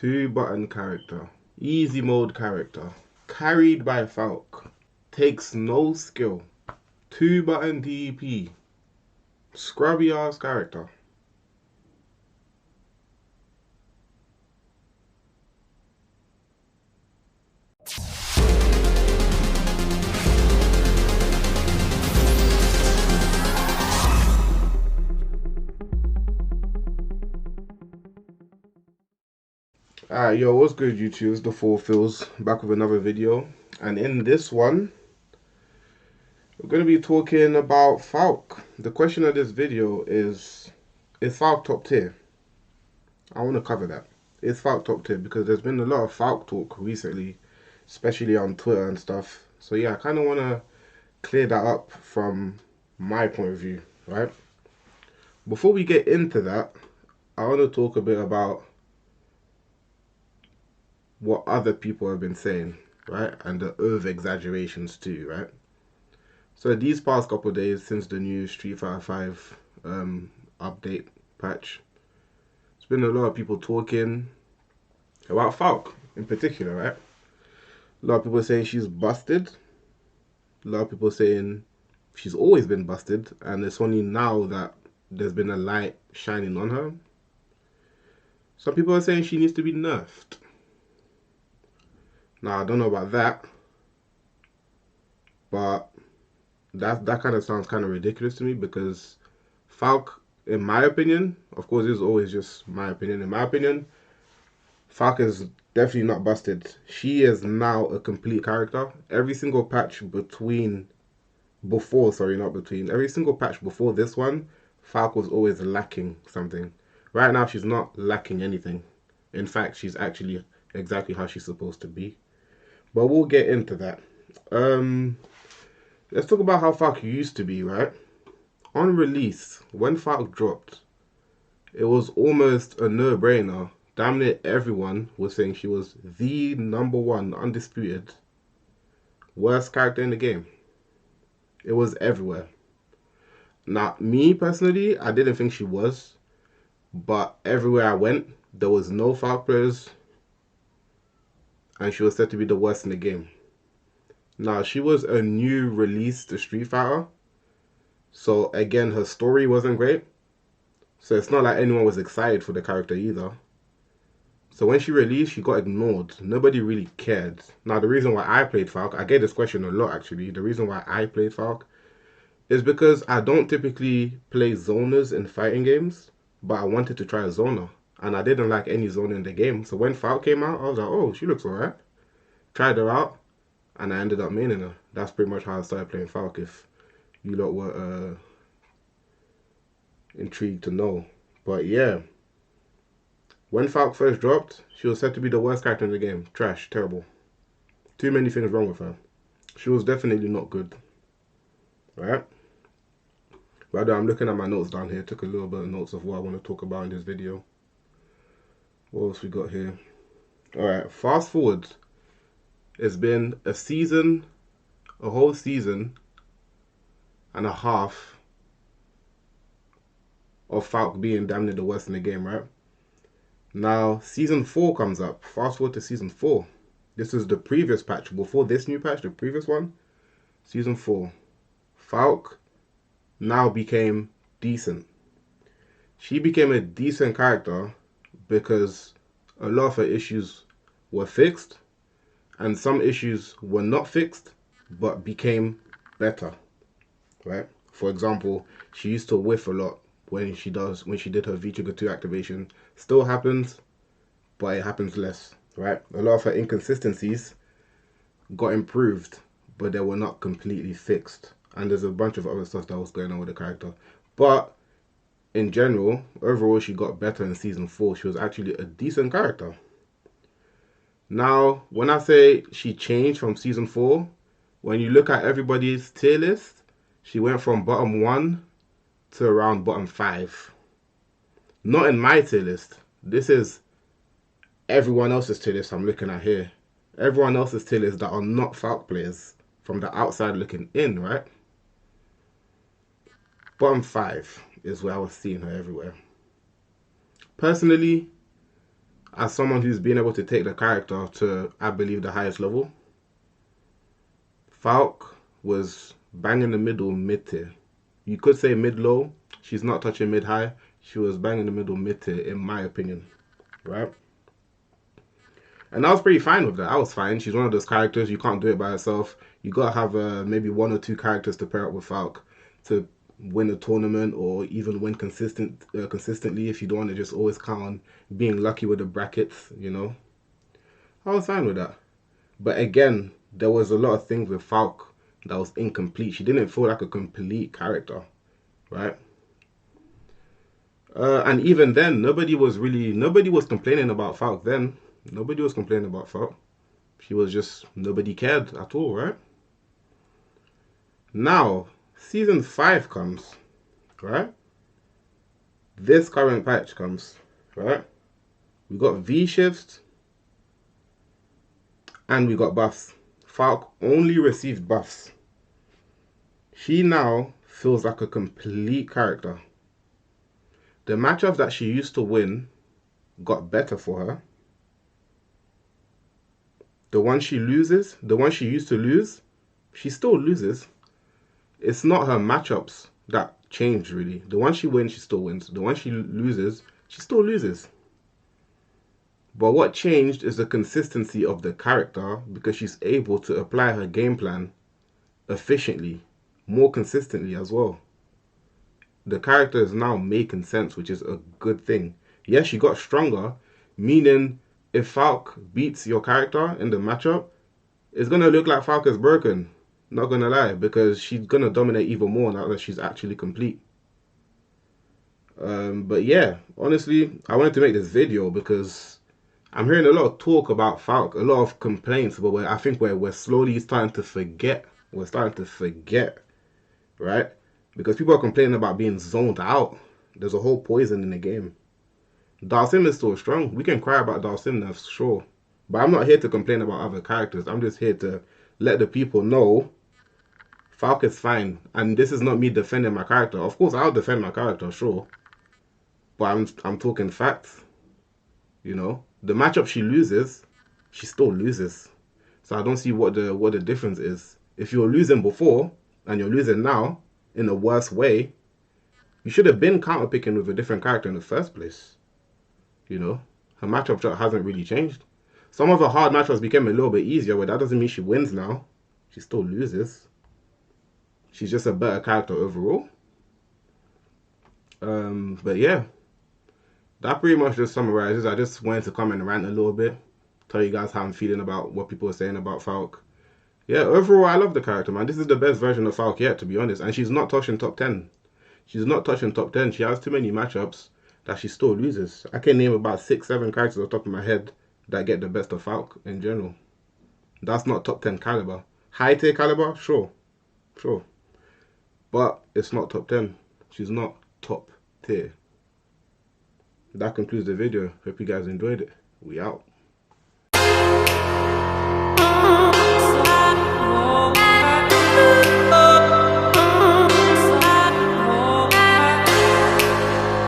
2-button character. Easy mode character. Carried by Falke. Takes no skill. 2-button DEP. Scrubby ass character. Alright, yo, what's good, YouTube? It's the Four Phils back with another video, and in this one, we're going to be talking about Falke. The question of this video is Falke top tier? I want to cover that. Is Falke top tier? Because there's been a lot of Falke talk recently, especially on Twitter and stuff. So yeah, I kind of want to clear that up from my point of view, right? Before we get into that, I want to talk a bit about what other people have been saying, right? And the over-exaggerations too, right? So these past couple of days since the new Street Fighter 5 update patch, there's been a lot of people talking about Falke in particular, right? A lot of people saying she's busted. A lot of people saying she's always been busted, and it's only now that there's been a light shining on her. Some people are saying she needs to be nerfed. Now, I don't know about that, but that kind of sounds kind of ridiculous to me, because Falke, in my opinion, of course, this is always just my opinion. In my opinion, Falke is definitely not busted. She is now a complete character. Every single patch every single patch before this one, Falke was always lacking something. Right now, she's not lacking anything. In fact, she's actually exactly how she's supposed to be. But we'll get into that. Let's talk about how Falke used to be, right? On release, when Falke dropped, it was almost a no-brainer. Damn near everyone was saying she was the #1 undisputed worst character in the game. It was everywhere. Now, me personally, I didn't think she was, but everywhere I went, there was no Falke players, and she was said to be the worst in the game. Now, she was a new release to Street Fighter, so again, her story wasn't great, so it's not like anyone was excited for the character either. So when she released, she got ignored. Nobody really cared. Now, the reason why I played Falke, I get this question a lot actually, the reason why I played Falke is because I don't typically play zoners in fighting games, but I wanted to try a zoner, and I didn't like any zoner in the game. So when Falke came out, I was like, oh, she looks alright. Tried her out, and I ended up maining her. That's pretty much how I started playing Falke, if you lot were intrigued to know. But yeah, when Falke first dropped, she was said to be the worst character in the game. Trash, terrible. Too many things wrong with her. She was definitely not good. Right? Rather, I'm looking at my notes down here. Took a little bit of notes of what I want to talk about in this video. What else we got here? Alright, fast forward. It's been a whole season and a half of Falke being damn near the worst in the game, right? Now, Season 4 comes up. Fast forward to Season 4. This is the previous patch. Before this new patch, the previous one. Season 4. Falke now became decent. She became a decent character because a lot of her issues were fixed, and some issues were not fixed but became better, right? For example, she used to whiff a lot when she did her V-Trigger 2 activation. Still happens, but it happens less, right? A lot of her inconsistencies got improved, but they were not completely fixed. And there's a bunch of other stuff that was going on with the character. But in general, overall, she got better in Season 4. She was actually a decent character. Now, when I say she changed from Season 4, when you look at everybody's tier list, she went from bottom 1 to around bottom 5. Not in my tier list. This is everyone else's tier list I'm looking at here. Everyone else's tier list that are not Falke players, from the outside looking in, right? Bottom 5 is where I was seeing her everywhere. Personally, as someone who's been able to take the character to, I believe, the highest level, Falke was bang in the middle, mid tier. You could say mid low. She's not touching mid high. She was bang in the middle, mid tier, in my opinion, right? And I was pretty fine with that. I was fine. She's one of those characters you can't do it by herself. You gotta have maybe one or two characters to pair up with Falke to win a tournament or even win consistently. If you don't want to just always count on being lucky with the brackets, you know. I was fine with that. But again, there was a lot of things with Falke that was incomplete. She didn't feel like a complete character, right? And even then, nobody was complaining about Falke then. Nobody was complaining about Falke. She was just, nobody cared at all, right? Now, season 5 comes, right? This current patch comes, right? We got V shifts and we got buffs. Falke only received buffs. She now feels like a complete character. The matchups that she used to win got better for her. The one she loses, the one she used to lose, she still loses. It's not her matchups that change really. The one she wins, she still wins. The one she loses, she still loses. But what changed is the consistency of the character because she's able to apply her game plan efficiently, more consistently as well. The character is now making sense, which is a good thing. Yes, she got stronger, meaning if Falke beats your character in the matchup, it's going to look like Falke is broken. Not going to lie, because she's going to dominate even more now that she's actually complete. But yeah, honestly, I wanted to make this video because I'm hearing a lot of talk about Falke, a lot of complaints, but I think we're slowly starting to forget. We're starting to forget, right? Because people are complaining about being zoned out. There's a whole poison in the game. Dhalsim is still strong. We can cry about Dhalsim now, sure. But I'm not here to complain about other characters. I'm just here to let the people know Falke is fine. And this is not me defending my character. Of course, I'll defend my character, sure. But I'm talking facts. You know? The matchup she loses, she still loses. So I don't see what the difference is. If you're losing before and you're losing now in a worse way, you should have been counterpicking with a different character in the first place. You know, her matchup hasn't really changed. Some of her hard matchups became a little bit easier, but that doesn't mean she wins now. She still loses. She's just a better character overall. But yeah, that pretty much just summarizes. I just wanted to come and rant a little bit, tell you guys how I'm feeling about what people are saying about Falke. Yeah, overall, I love the character, man. This is the best version of Falke yet, to be honest. And she's not touching top 10. She's not touching top 10. She has too many matchups that she still loses. I can name about 6, 7 characters off the top of my head that get the best of Falke in general. That's not top 10 caliber. High tier caliber, sure. But it's not top 10. She's not top tier. That concludes the video. Hope you guys enjoyed it. We out.